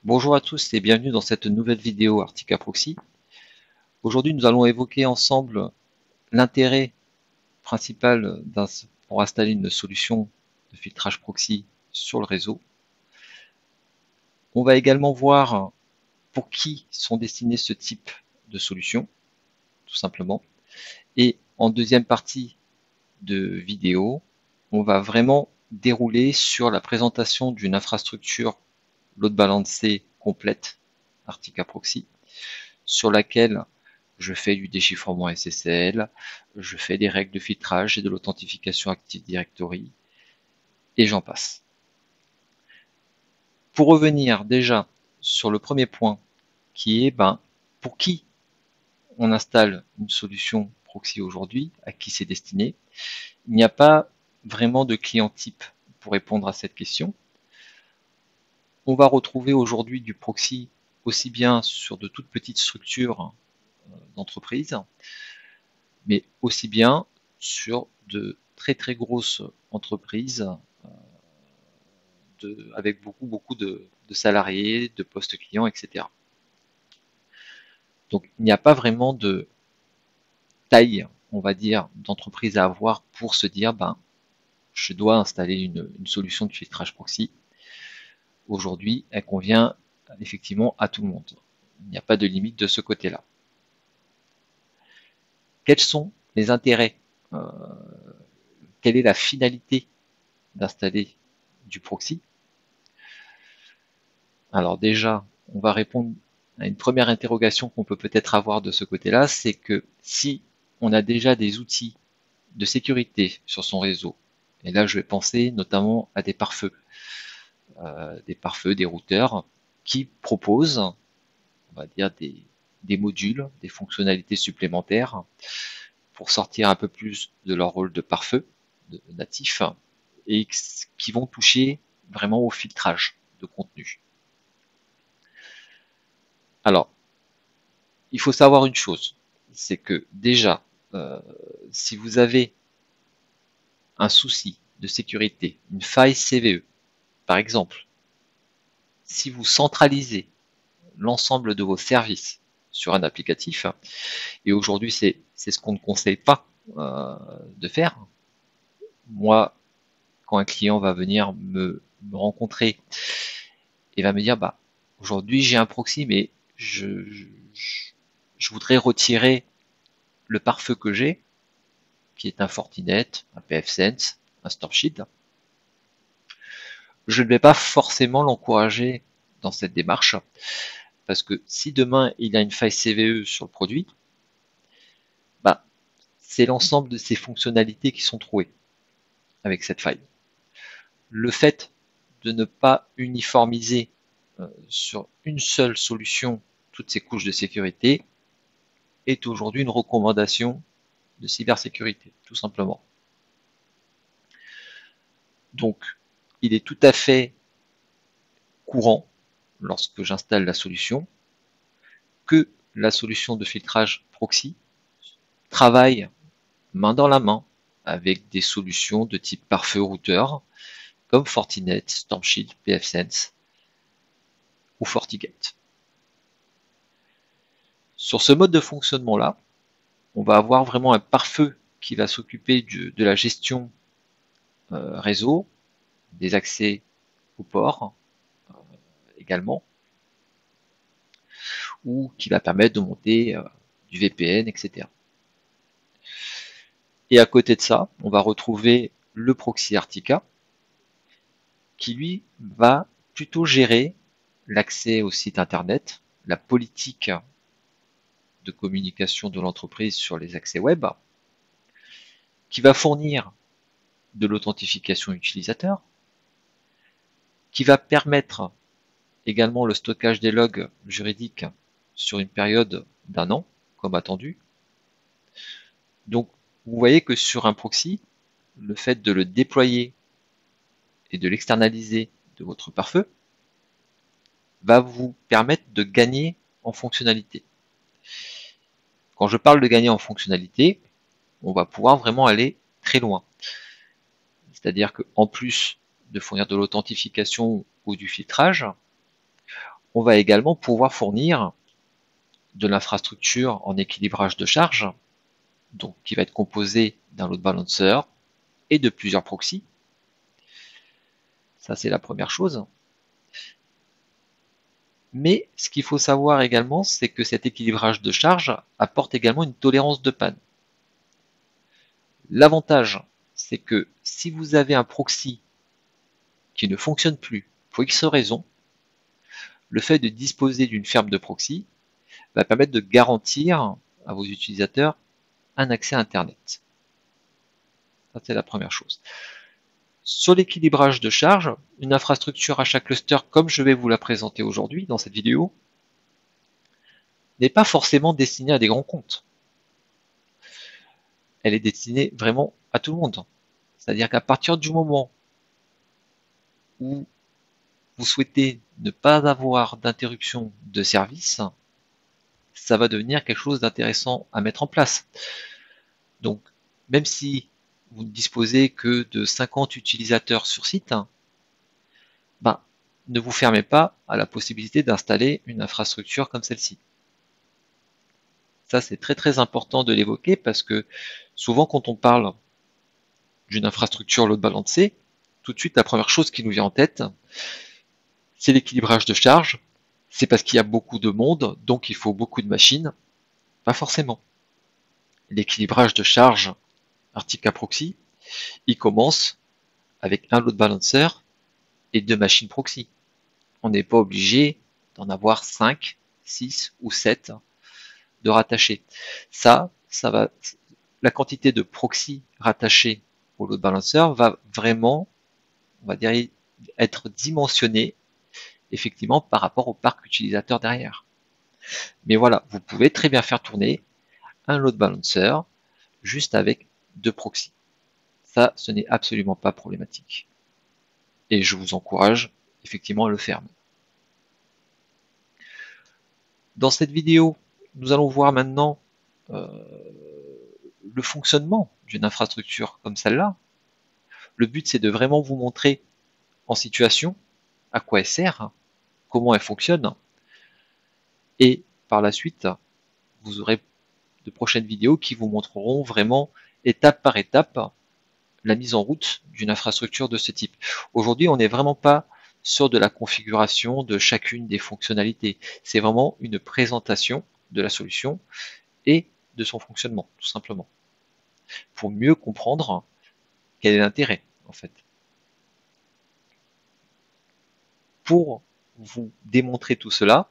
Bonjour à tous et bienvenue dans cette nouvelle vidéo Artica Proxy. Aujourd'hui, nous allons évoquer ensemble l'intérêt principal pour installer une solution de filtrage proxy sur le réseau. On va également voir pour qui sont destinés ce type de solution, tout simplement. Et en deuxième partie de vidéo, on va vraiment dérouler sur la présentation d'une infrastructure load balancée complète Artica Proxy, sur laquelle je fais du déchiffrement SSL, je fais des règles de filtrage et de l'authentification Active Directory, et j'en passe. Pour revenir déjà sur le premier point, qui est pour qui on installe une solution proxy aujourd'hui, à qui c'est destiné, il n'y a pas vraiment de client type pour répondre à cette question. On va retrouver aujourd'hui du proxy aussi bien sur de toutes petites structures d'entreprise, mais aussi bien sur de très très grosses entreprises avec beaucoup de salariés, de postes clients, etc. Donc il n'y a pas vraiment de taille, on va dire, d'entreprise à avoir pour se dire je dois installer une solution de filtrage proxy. Aujourd'hui, elle convient effectivement à tout le monde. Il n'y a pas de limite de ce côté-là. Quels sont les intérêts Quelle est la finalité d'installer du proxy? Alors déjà, on va répondre à une première interrogation qu'on peut peut-être avoir de ce côté-là, c'est que si on a déjà des outils de sécurité sur son réseau, et là je vais penser notamment à des pare-feux, des routeurs qui proposent, on va dire, des modules, des fonctionnalités supplémentaires pour sortir un peu plus de leur rôle de pare-feu natif et qui vont toucher vraiment au filtrage de contenu. Alors, il faut savoir une chose, c'est que déjà, si vous avez un souci de sécurité, une faille CVE, par exemple, si vous centralisez l'ensemble de vos services sur un applicatif, et aujourd'hui c'est ce qu'on ne conseille pas de faire. Moi, quand un client va venir me rencontrer et va me dire aujourd'hui j'ai un proxy mais je voudrais retirer le pare-feu que j'ai, qui est un Fortinet, un pfSense, un StormShield, je ne vais pas forcément l'encourager dans cette démarche, parce que si demain il a une faille CVE sur le produit, c'est l'ensemble de ces fonctionnalités qui sont trouées avec cette faille. Le fait de ne pas uniformiser sur une seule solution toutes ces couches de sécurité est aujourd'hui une recommandation de cybersécurité, tout simplement. Donc, il est tout à fait courant, lorsque j'installe la solution, que la solution de filtrage proxy travaille main dans la main avec des solutions de type pare-feu routeur, comme Fortinet, StormShield, pfSense ou FortiGate. Sur ce mode de fonctionnement-là, on va avoir vraiment un pare-feu qui va s'occuper de la gestion réseau, des accès au port également, ou qui va permettre de monter du VPN, etc. Et à côté de ça, on va retrouver le proxy Artica, qui lui va plutôt gérer l'accès au site internet, la politique de communication de l'entreprise sur les accès web, qui va fournir de l'authentification utilisateur, qui va permettre également le stockage des logs juridiques sur une période d'1 an, comme attendu. Donc, vous voyez que sur un proxy, le fait de le déployer et de l'externaliser de votre pare-feu va vous permettre de gagner en fonctionnalité. Quand je parle de gagner en fonctionnalité, on va pouvoir vraiment aller très loin. C'est-à-dire qu'en plus de fournir de l'authentification ou du filtrage, On va également pouvoir fournir de l'infrastructure en équilibrage de charge, donc qui va être composé d'un load balancer et de plusieurs proxys. Ça, c'est la première chose. Mais ce qu'il faut savoir également, c'est que cet équilibrage de charge apporte également une tolérance de panne. L'avantage, c'est que si vous avez un proxy qui ne fonctionne plus pour X raisons, le fait de disposer d'une ferme de proxy va permettre de garantir à vos utilisateurs un accès à Internet. Ça, c'est la première chose. Sur l'équilibrage de charge, une infrastructure achat cluster, comme je vais vous la présenter aujourd'hui dans cette vidéo, n'est pas forcément destinée à des grands comptes. Elle est destinée vraiment à tout le monde. C'est-à-dire qu'à partir du moment où vous souhaitez ne pas avoir d'interruption de service, ça va devenir quelque chose d'intéressant à mettre en place. Donc, même si vous ne disposez que de 50 utilisateurs sur site, ben, ne vous fermez pas à la possibilité d'installer une infrastructure comme celle-ci. Ça, c'est très très important de l'évoquer parce que souvent quand on parle d'une infrastructure load balancée, tout de suite la première chose qui nous vient en tête, c'est l'équilibrage de charge. C'est parce qu'il y a beaucoup de monde, donc il faut beaucoup de machines. Pas forcément. L'équilibrage de charge Artica Proxy, il commence avec un load balancer et 2 machines proxy. On n'est pas obligé d'en avoir 5, 6 ou 7 de rattachés. Ça va, la quantité de proxy rattachés au load balancer va vraiment, on va dire, être dimensionnée effectivement par rapport au parc utilisateur derrière. Mais voilà, vous pouvez très bien faire tourner un load balancer juste avec 2 proxys. Ça, ce n'est absolument pas problématique. Et je vous encourage effectivement à le faire. Dans cette vidéo, nous allons voir maintenant le fonctionnement d'une infrastructure comme celle-là. Le but, c'est de vraiment vous montrer en situation à quoi elle sert, comment elle fonctionne, et par la suite, vous aurez de prochaines vidéos qui vous montreront vraiment étape par étape la mise en route d'une infrastructure de ce type. Aujourd'hui, on n'est vraiment pas sur de la configuration de chacune des fonctionnalités. C'est vraiment une présentation de la solution et de son fonctionnement, tout simplement, pour mieux comprendre quel est l'intérêt, en fait. Pour vous démontrer tout cela,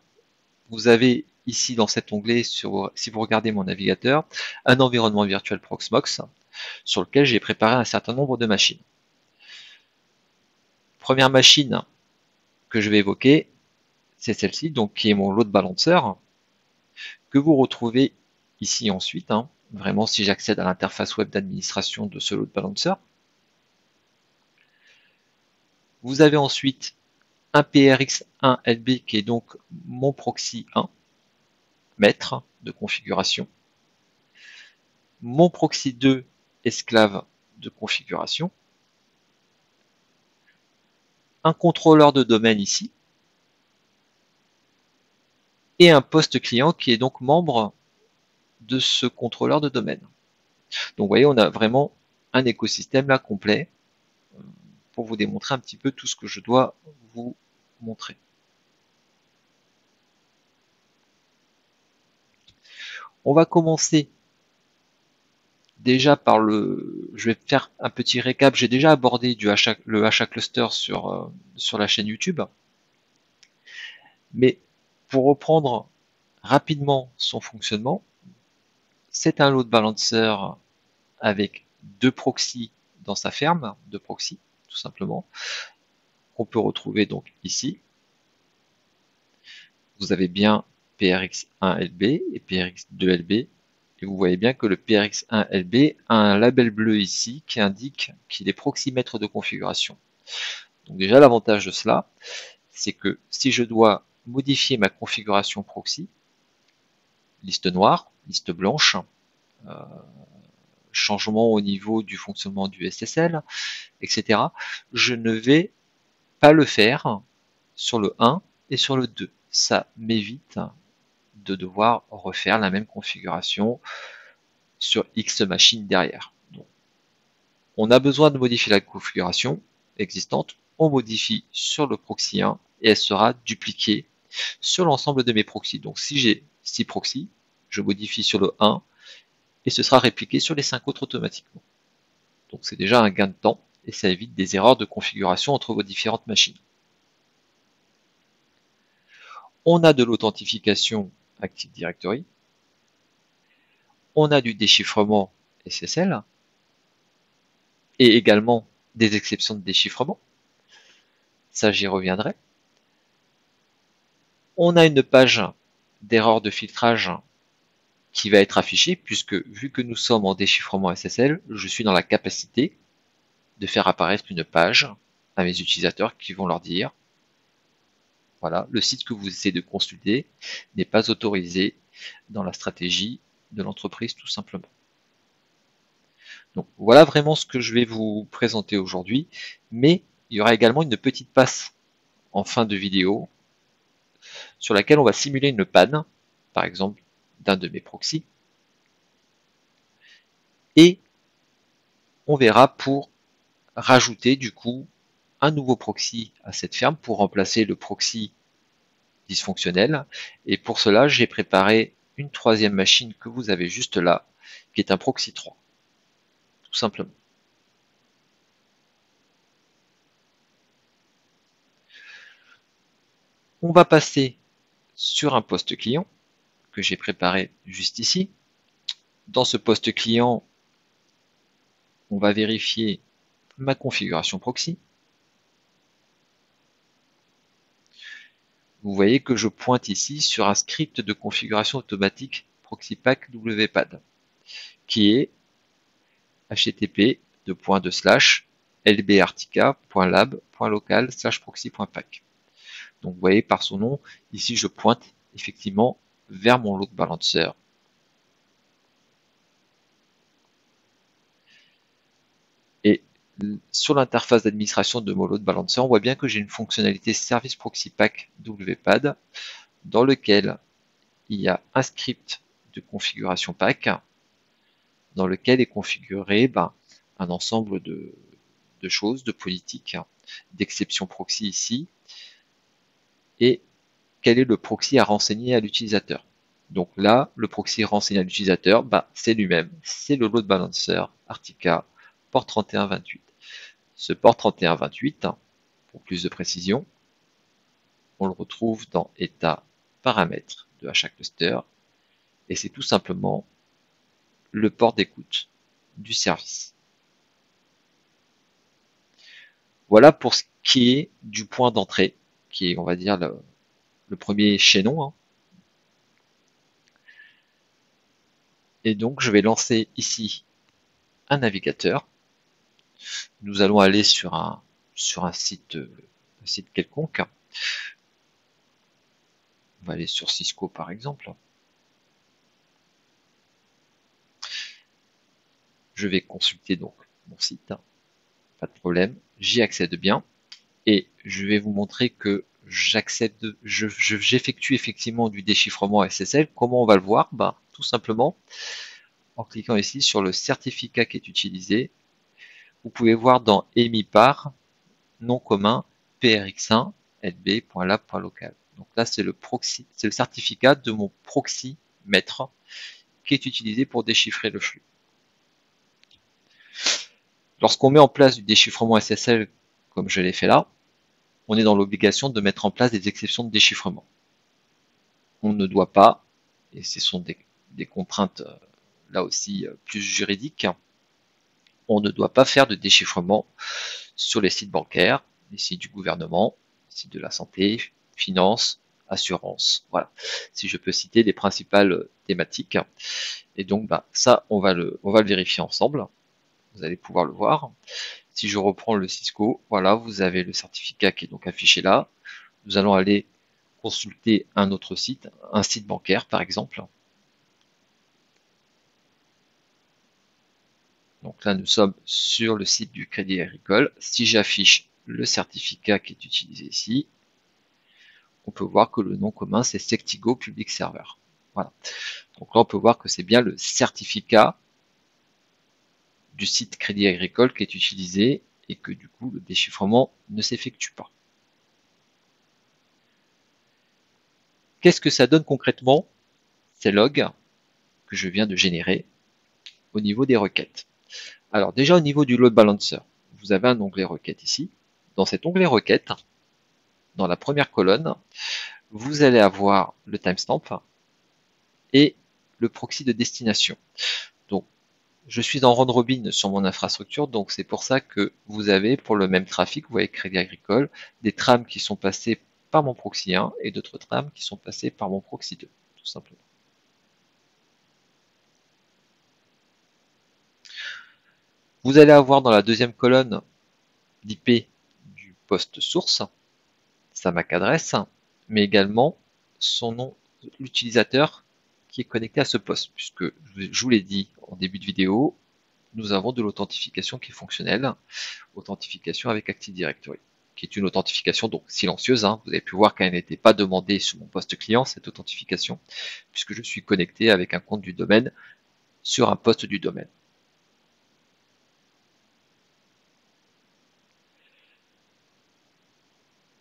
vous avez ici dans cet onglet, si vous regardez mon navigateur, un environnement virtuel Proxmox sur lequel j'ai préparé un certain nombre de machines. Première machine que je vais évoquer, c'est celle-ci, donc qui est mon load balancer, que vous retrouvez ici ensuite, vraiment si j'accède à l'interface web d'administration de ce load balancer. Vous avez ensuite un PRX1LB qui est donc mon proxy 1, maître de configuration, mon proxy 2, esclave de configuration, un contrôleur de domaine ici, et un poste client qui est donc membre de ce contrôleur de domaine. Donc vous voyez, on a vraiment un écosystème là complet pour vous démontrer un petit peu tout ce que je dois vous montrer. On va commencer déjà par je vais faire un petit récap. J'ai déjà abordé le HA cluster sur la chaîne YouTube. Mais pour reprendre rapidement son fonctionnement, c'est un load balancer avec 2 proxys dans sa ferme, 2 proxys tout simplement, qu'on peut retrouver donc ici. Vous avez bien PRX1LB et PRX2LB. Et vous voyez bien que le PRX1LB a un label bleu ici qui indique qu'il est proxymètre de configuration. Donc déjà l'avantage de cela, c'est que si je dois modifier ma configuration proxy, liste noire, liste blanche, changement au niveau du fonctionnement du SSL, etc., je ne vais pas le faire sur le 1 et sur le 2. ça m'évite de devoir refaire la même configuration sur X machines derrière. Donc, on a besoin de modifier la configuration existante, on modifie sur le proxy 1 et elle sera dupliquée sur l'ensemble de mes proxys. Donc si j'ai 6 proxys, je modifie sur le 1 et ce sera répliqué sur les 5 autres automatiquement. Donc c'est déjà un gain de temps et ça évite des erreurs de configuration entre vos différentes machines. On a de l'authentification Active Directory, on a du déchiffrement SSL et également des exceptions de déchiffrement. Ça, j'y reviendrai. On a une page d'erreur de filtrage qui va être affichée puisque vu que nous sommes en déchiffrement SSL, je suis dans la capacité de faire apparaître une page à mes utilisateurs qui vont leur dire voilà, le site que vous essayez de consulter n'est pas autorisé dans la stratégie de l'entreprise tout simplement. Donc voilà vraiment ce que je vais vous présenter aujourd'hui, mais il y aura également une petite passe en fin de vidéo sur laquelle on va simuler une panne, par exemple d'un de mes proxys, et on verra pour rajouter du coup un nouveau proxy à cette ferme pour remplacer le proxy dysfonctionnel. Et pour cela, j'ai préparé une troisième machine que vous avez juste là, qui est un proxy 3, tout simplement. On va passer sur un poste client que j'ai préparé juste ici. Dans ce poste client, on va vérifier ma configuration proxy. Vous voyez que je pointe ici sur un script de configuration automatique ProxyPack WPAD qui est http://lbartica.lab.local/proxy.pack. Donc vous voyez par son nom, ici je pointe effectivement vers mon load balancer. Et sur l'interface d'administration de mon load balancer, on voit bien que j'ai une fonctionnalité Service Proxy Pack WPAD dans lequel il y a un script de configuration pack dans lequel est configuré un ensemble de choses, de politiques, d'exceptions proxy ici, et quel est le proxy à renseigner à l'utilisateur. Donc là, le proxy renseigné à l'utilisateur, c'est lui-même, c'est le load balancer Artica port 3128. Ce port 3128, pour plus de précision, on le retrouve dans état paramètres de HACluster, et c'est tout simplement le port d'écoute du service. Voilà pour ce qui est du point d'entrée, qui est, on va dire, le premier chaînon. Et donc, je vais lancer ici un navigateur. Nous allons aller sur un site quelconque. On va aller sur Cisco, par exemple. Je vais consulter donc mon site. Pas de problème. J'y accède bien. Et je vais vous montrer que j'effectue effectivement du déchiffrement SSL. Comment on va le voir? Tout simplement en cliquant ici sur le certificat qui est utilisé. Vous pouvez voir dans émis par nom commun prx1 lb.lab.local. Donc là, c'est le proxy, c'est le certificat de mon proxy maître qui est utilisé pour déchiffrer le flux. Lorsqu'on met en place du déchiffrement SSL, comme je l'ai fait là, on est dans l'obligation de mettre en place des exceptions de déchiffrement. On ne doit pas, et ce sont des contraintes là aussi plus juridiques, on ne doit pas faire de déchiffrement sur les sites bancaires, les sites du gouvernement, les sites de la santé, finance, assurance. Voilà. Si je peux citer les principales thématiques. Et donc, ça, on va le vérifier ensemble. Vous allez pouvoir le voir. Si je reprends le Cisco, voilà, vous avez le certificat qui est donc affiché là. Nous allons aller consulter un autre site, un site bancaire par exemple. Donc là, nous sommes sur le site du Crédit Agricole. Si j'affiche le certificat qui est utilisé ici, on peut voir que le nom commun c'est Sectigo Public Server. Voilà. Donc là on peut voir que c'est bien le certificat du site Crédit Agricole qui est utilisé et que du coup le déchiffrement ne s'effectue pas. Qu'est-ce que ça donne concrètement ces logs que je viens de générer au niveau des requêtes? Alors déjà au niveau du load balancer, vous avez un onglet requêtes ici. Dans cet onglet requêtes, dans la première colonne, vous allez avoir le timestamp et le proxy de destination. Donc je suis en round robin sur mon infrastructure, donc c'est pour ça que vous avez pour le même trafic, vous voyez Crédit Agricole, des trames qui sont passées par mon proxy 1 et d'autres trames qui sont passées par mon proxy 2, tout simplement. Vous allez avoir dans la deuxième colonne l'IP du poste source, sa MAC adresse, mais également son nom, l'utilisateur qui est connecté à ce poste, puisque je vous l'ai dit en début de vidéo, nous avons de l'authentification qui est fonctionnelle, authentification avec Active Directory, qui est une authentification donc silencieuse. Vous avez pu voir qu'elle n'était pas demandée sur mon poste client, cette authentification, puisque je suis connecté avec un compte du domaine sur un poste du domaine.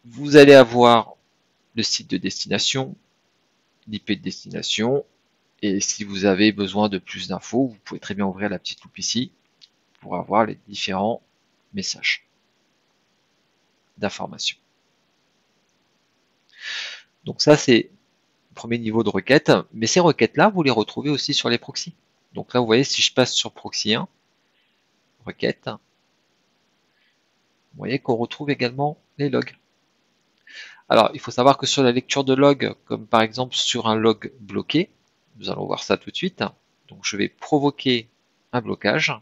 Vous allez avoir le site de destination, l'IP de destination, et si vous avez besoin de plus d'infos, vous pouvez très bien ouvrir la petite loupe ici pour avoir les différents messages d'information. Donc ça, c'est le premier niveau de requête, mais ces requêtes-là, vous les retrouvez aussi sur les proxys. Donc là, vous voyez, si je passe sur proxy 1, requête, vous voyez qu'on retrouve également les logs. Alors, il faut savoir que sur la lecture de log, comme par exemple sur un log bloqué, nous allons voir ça tout de suite. Donc, je vais provoquer un blocage.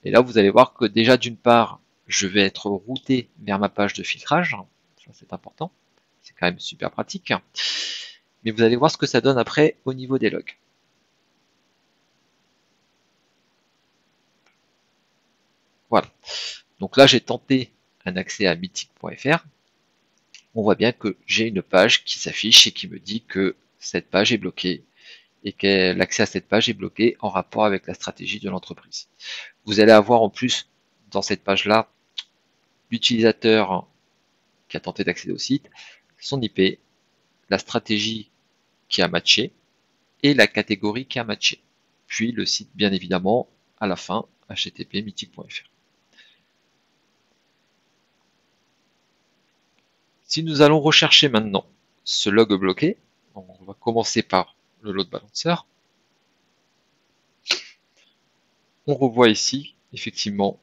Et là, vous allez voir que déjà, d'une part, je vais être routé vers ma page de filtrage. Ça, c'est important. C'est quand même super pratique. Mais vous allez voir ce que ça donne après au niveau des logs. Voilà. Donc là, j'ai tenté un accès à mythique.fr. On voit bien que j'ai une page qui s'affiche et qui me dit que cette page est bloquée et que l'accès à cette page est bloqué en rapport avec la stratégie de l'entreprise. Vous allez avoir en plus dans cette page-là l'utilisateur qui a tenté d'accéder au site, son IP, la stratégie qui a matché et la catégorie qui a matché. Puis le site, bien évidemment, à la fin, http mythique.fr. Si nous allons rechercher maintenant ce log bloqué, on va commencer par le load balancer. On revoit ici, effectivement,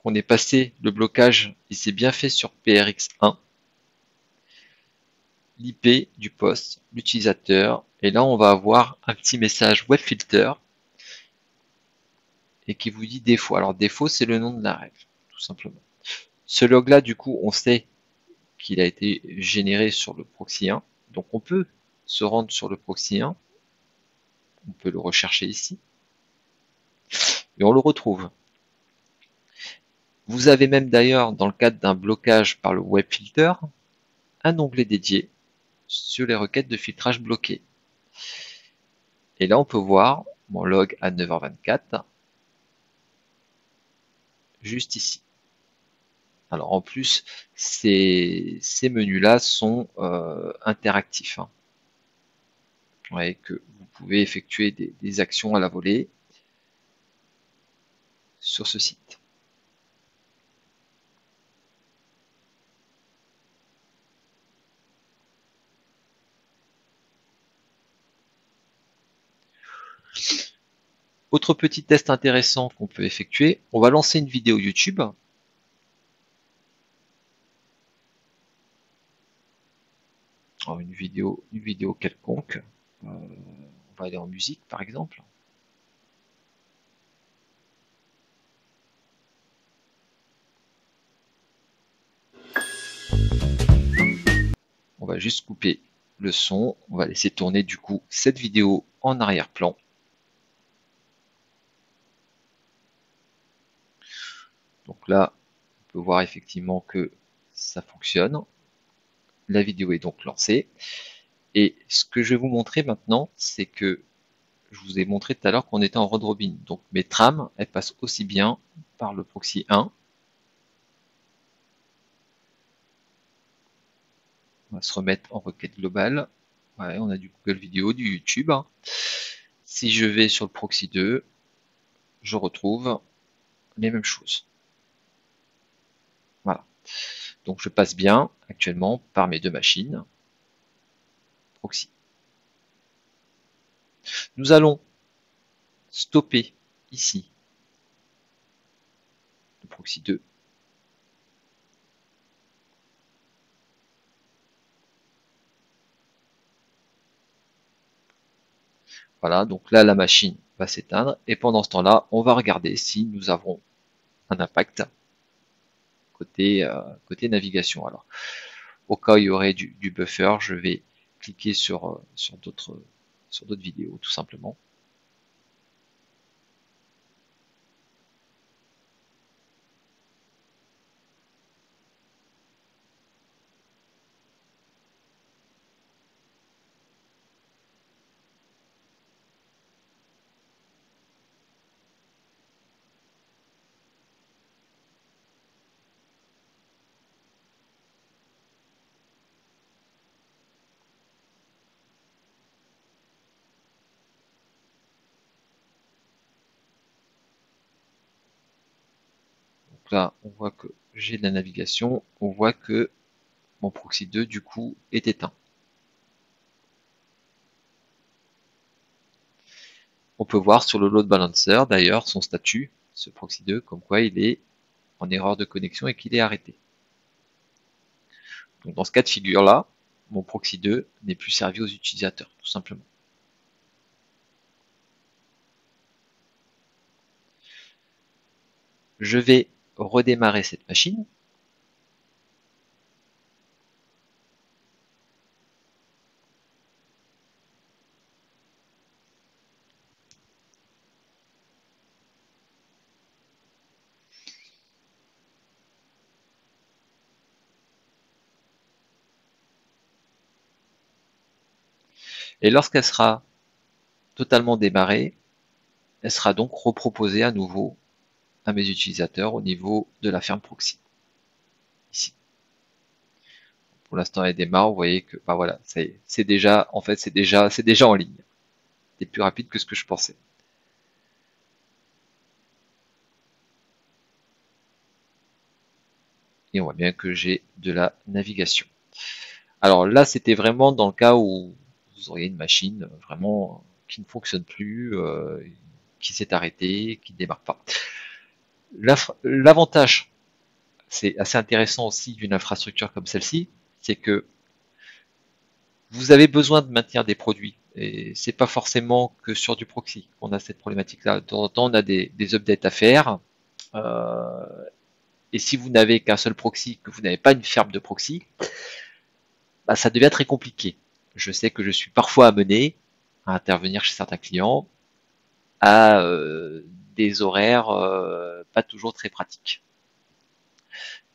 qu'on est passé, le blocage, il s'est bien fait sur PRX1, l'IP du poste, l'utilisateur, et là on va avoir un petit message webfilter et qui vous dit défaut. Alors défaut, c'est le nom de la règle, tout simplement. Ce log-là, du coup, on sait qu'il a été généré sur le proxy 1, donc on peut se rendre sur le proxy 1, on peut le rechercher ici, et on le retrouve. Vous avez même d'ailleurs, dans le cadre d'un blocage par le webfilter, un onglet dédié sur les requêtes de filtrage bloquées. Et là, on peut voir mon log à 9h24, juste ici. Alors en plus, ces menus-là sont interactifs. Vous voyez que vous pouvez effectuer des actions à la volée sur ce site. Autre petit test intéressant qu'on peut effectuer, on va lancer une vidéo YouTube. Alors une vidéo quelconque. On va aller en musique par exemple. On va juste couper le son. On va laisser tourner du coup cette vidéo en arrière-plan. Donc là, On peut voir effectivement que ça fonctionne. La vidéo est donc lancée. Et ce que je vais vous montrer maintenant, c'est que je vous ai montré tout à l'heure qu'on était en round robin. Donc mes trames, elles passent aussi bien par le proxy 1. On va se remettre en requête globale. Ouais, on a du Google Vidéo, du YouTube. Si je vais sur le proxy 2, je retrouve les mêmes choses. Voilà. Donc je passe bien actuellement par mes deux machines proxy. Nous allons stopper ici le proxy 2. Voilà, donc là la machine va s'éteindre et pendant ce temps-là, on va regarder si nous avons un impact côté navigation. Alors, au cas où il y aurait du buffer, je vais cliquer sur d'autres vidéos tout simplement. Donc là, on voit que j'ai de la navigation, on voit que mon proxy 2 du coup est éteint. On peut voir sur le load balancer d'ailleurs son statut, ce proxy 2, comme quoi il est en erreur de connexion et qu'il est arrêté. Donc dans ce cas de figure là, mon proxy 2 n'est plus servi aux utilisateurs, tout simplement. Je vais redémarrer cette machine. Et lorsqu'elle sera totalement démarrée, elle sera donc reproposée à nouveau à mes utilisateurs au niveau de la ferme proxy. Ici. Pour l'instant, elle démarre. Vous voyez que, bah voilà, c'est déjà, en fait, c'est déjà en ligne. C'est plus rapide que ce que je pensais. Et on voit bien que j'ai de la navigation. Alors là, c'était vraiment dans le cas où vous auriez une machine vraiment qui ne fonctionne plus, qui s'est arrêtée, qui ne démarre pas. L'avantage, c'est assez intéressant aussi d'une infrastructure comme celle-ci, c'est que vous avez besoin de maintenir des produits. Et c'est pas forcément que sur du proxy qu'on a cette problématique-là. De temps en temps, on a des updates à faire. Euh, et si vous n'avez qu'un seul proxy, que vous n'avez pas une ferme de proxy, bah, ça devient très compliqué. Je sais que je suis parfois amené à intervenir chez certains clients à des horaires pas toujours très pratiques.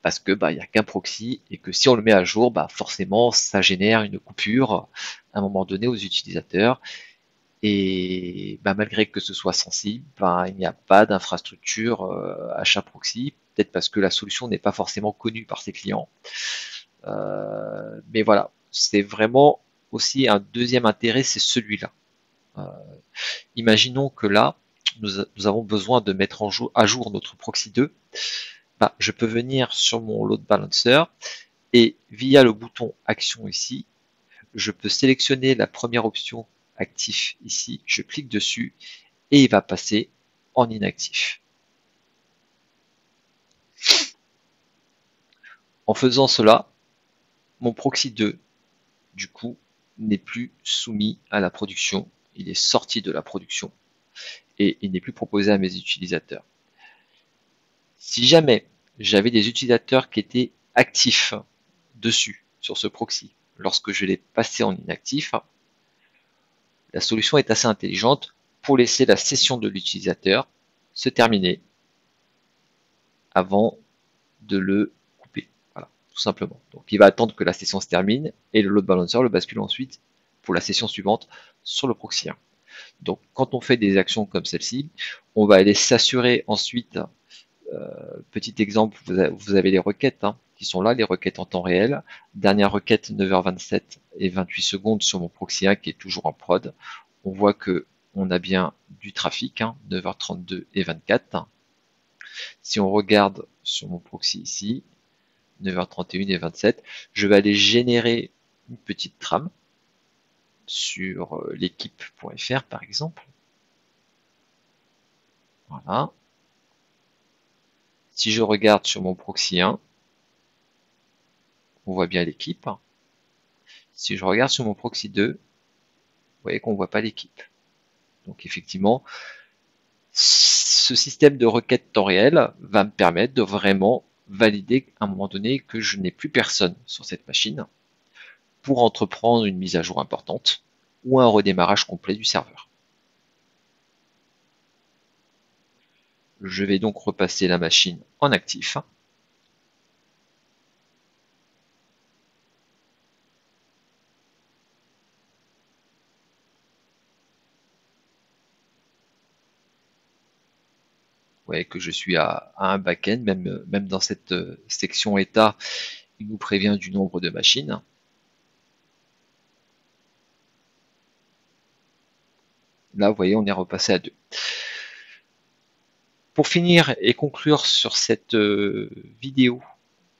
Parce que bah, il n'y a qu'un proxy et que si on le met à jour, bah, forcément ça génère une coupure à un moment donné aux utilisateurs. Et bah, malgré que ce soit sensible, bah, il n'y a pas d'infrastructure achat proxy, peut-être parce que la solution n'est pas forcément connue par ses clients. Mais voilà, c'est vraiment aussi un deuxième intérêt, c'est celui-là. Euh, Imaginons que là, nous avons besoin de mettre à jour notre proxy 2. Bah, je peux venir sur mon load balancer et via le bouton action ici, je peux sélectionner la première option actif ici, je clique dessus et il va passer en inactif. En faisant cela, mon proxy 2, du coup, n'est plus soumis à la production, il est sorti de la production et il n'est plus proposé à mes utilisateurs. Si jamais j'avais des utilisateurs qui étaient actifs dessus, sur ce proxy, lorsque je l'ai passé en inactif, la solution est assez intelligente pour laisser la session de l'utilisateur se terminer avant de le couper. Voilà, tout simplement. Donc il va attendre que la session se termine et le load balancer le bascule ensuite pour la session suivante sur le proxy 1. Donc quand on fait des actions comme celle-ci, on va aller s'assurer ensuite, petit exemple, vous avez les requêtes qui sont là, les requêtes en temps réel. Dernière requête 9h27 et 28 secondes sur mon proxy 1 qui est toujours en prod. On voit que on a bien du trafic, 9h32 et 24. Si on regarde sur mon proxy ici, 9h31 et 27, je vais aller générer une petite trame sur l'équipe.fr par exemple. Voilà. Si je regarde sur mon proxy 1, on voit bien l'équipe. Si je regarde sur mon proxy 2, vous voyez qu'on ne voit pas l'équipe. Donc effectivement, ce système de requête temps réel va me permettre de vraiment valider à un moment donné que je n'ai plus personne sur cette machine pour entreprendre une mise à jour importante ou un redémarrage complet du serveur. Je vais donc repasser la machine en actif. Vous voyez que je suis à un back-end, même dans cette section état, il nous prévient du nombre de machines. Là, vous voyez, on est repassé à 2. Pour finir et conclure sur cette vidéo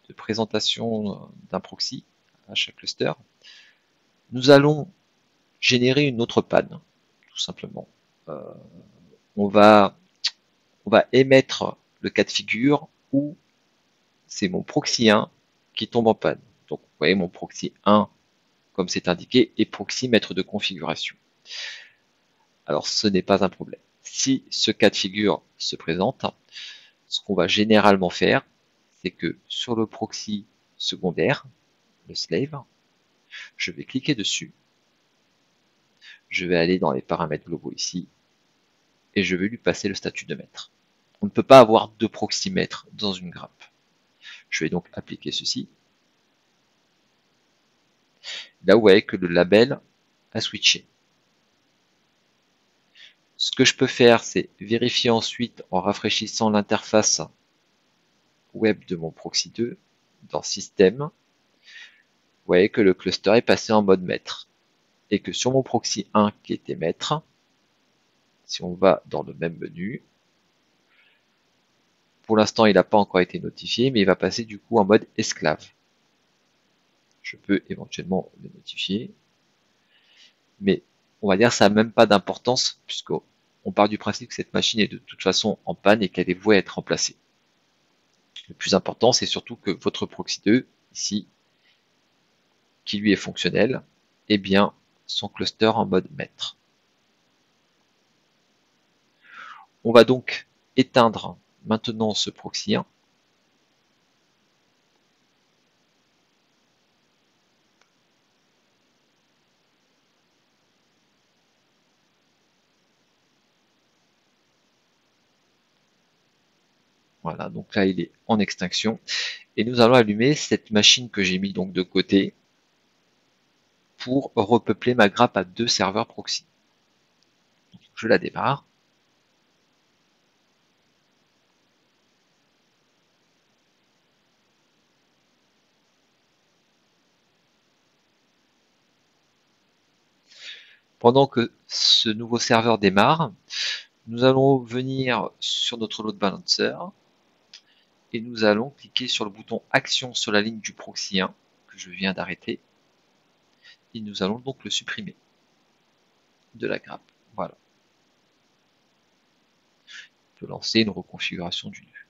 de présentation d'un proxy à chaque cluster, nous allons générer une autre panne, tout simplement. On va émettre le cas de figure où c'est mon proxy 1 qui tombe en panne. Donc, vous voyez, mon proxy 1, comme c'est indiqué, est proxy maître de configuration. Alors, ce n'est pas un problème. Si ce cas de figure se présente, ce qu'on va généralement faire, c'est que sur le proxy secondaire, le slave, je vais cliquer dessus. Je vais aller dans les paramètres globaux ici et je vais lui passer le statut de maître. On ne peut pas avoir deux proxy maîtres dans une grappe. Je vais donc appliquer ceci. Là, vous voyez que le label a switché. Ce que je peux faire, c'est vérifier ensuite en rafraîchissant l'interface web de mon proxy 2 dans Système. Vous voyez que le cluster est passé en mode maître et que sur mon proxy 1 qui était maître, si on va dans le même menu, pour l'instant il n'a pas encore été notifié, mais il va passer du coup en mode esclave. Je peux éventuellement le notifier, mais on va dire que ça n'a même pas d'importance puisqu'on part du principe que cette machine est de toute façon en panne et qu'elle est vouée à être remplacée. Le plus important, c'est surtout que votre proxy 2, ici, qui lui est fonctionnel, ait bien son cluster en mode maître. On va donc éteindre maintenant ce proxy 1. Voilà, donc là il est en extinction. Et nous allons allumer cette machine que j'ai mis donc de côté pour repeupler ma grappe à 2 serveurs proxy. Donc, je la démarre. Pendant que ce nouveau serveur démarre, nous allons venir sur notre load balancer et nous allons cliquer sur le bouton action sur la ligne du proxy 1 que je viens d'arrêter et nous allons donc le supprimer de la grappe. Voilà. On peut lancer une reconfiguration du nœud.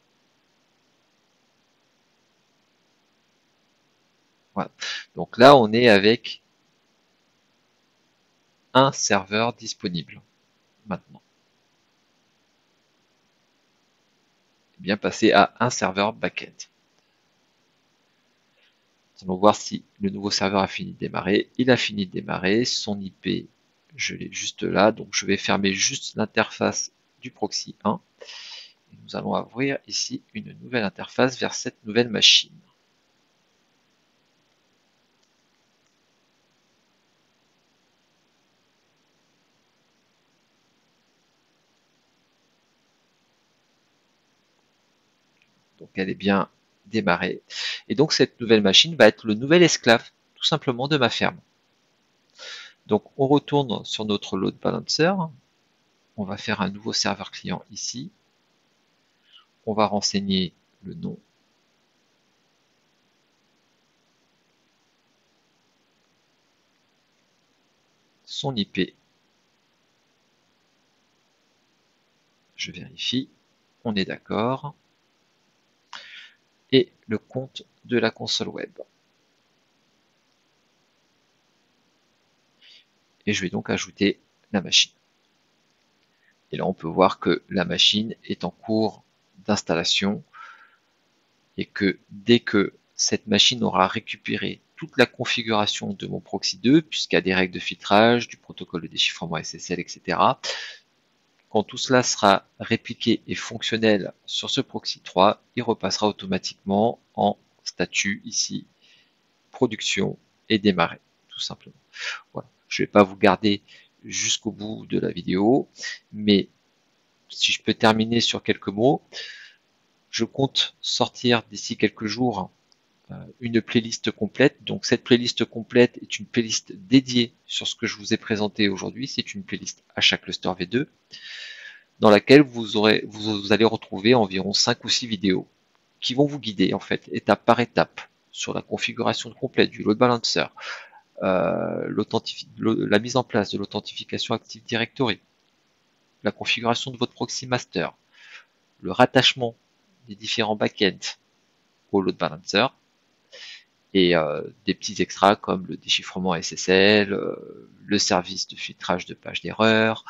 Voilà. Donc là, on est avec un serveur disponible maintenant. Bien passer à un serveur backend. Nous allons voir si le nouveau serveur a fini de démarrer. Il a fini de démarrer. Son IP, je l'ai juste là. Donc je vais fermer juste l'interface du proxy 1. Nous allons ouvrir ici une nouvelle interface vers cette nouvelle machine. Donc elle est bien démarrée. Et donc cette nouvelle machine va être le nouvel esclave, tout simplement, de ma ferme. Donc on retourne sur notre load balancer. On va faire un nouveau serveur client ici. On va renseigner le nom. Son IP. Je vérifie. On est d'accord. Et le compte de la console web. Et je vais donc ajouter la machine. Et là, on peut voir que la machine est en cours d'installation et que dès que cette machine aura récupéré toute la configuration de mon proxy 2, puisqu'il y a des règles de filtrage, du protocole de déchiffrement SSL, etc., quand tout cela sera répliqué et fonctionnel sur ce proxy 3, il repassera automatiquement en statut ici, production et démarrer, tout simplement. Voilà. Je ne vais pas vous garder jusqu'au bout de la vidéo, mais si je peux terminer sur quelques mots, je compte sortir d'ici quelques jours une playlist complète. Donc cette playlist complète est une playlist dédiée sur ce que je vous ai présenté aujourd'hui. C'est une playlist HACluster V2 dans laquelle vous allez retrouver environ 5 ou 6 vidéos qui vont vous guider en fait étape par étape sur la configuration complète du load balancer, la mise en place de l'authentification Active Directory, la configuration de votre proxy master, le rattachement des différents backends au load balancer et des petits extras comme le déchiffrement SSL, le service de filtrage de pages d'erreur,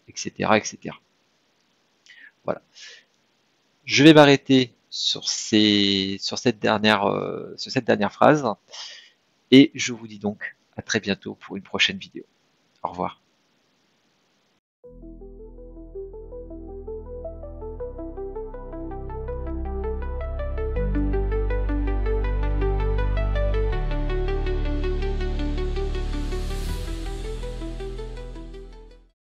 etc., etc. Voilà. Je vais m'arrêter sur cette dernière phrase et je vous dis donc à très bientôt pour une prochaine vidéo. Au revoir.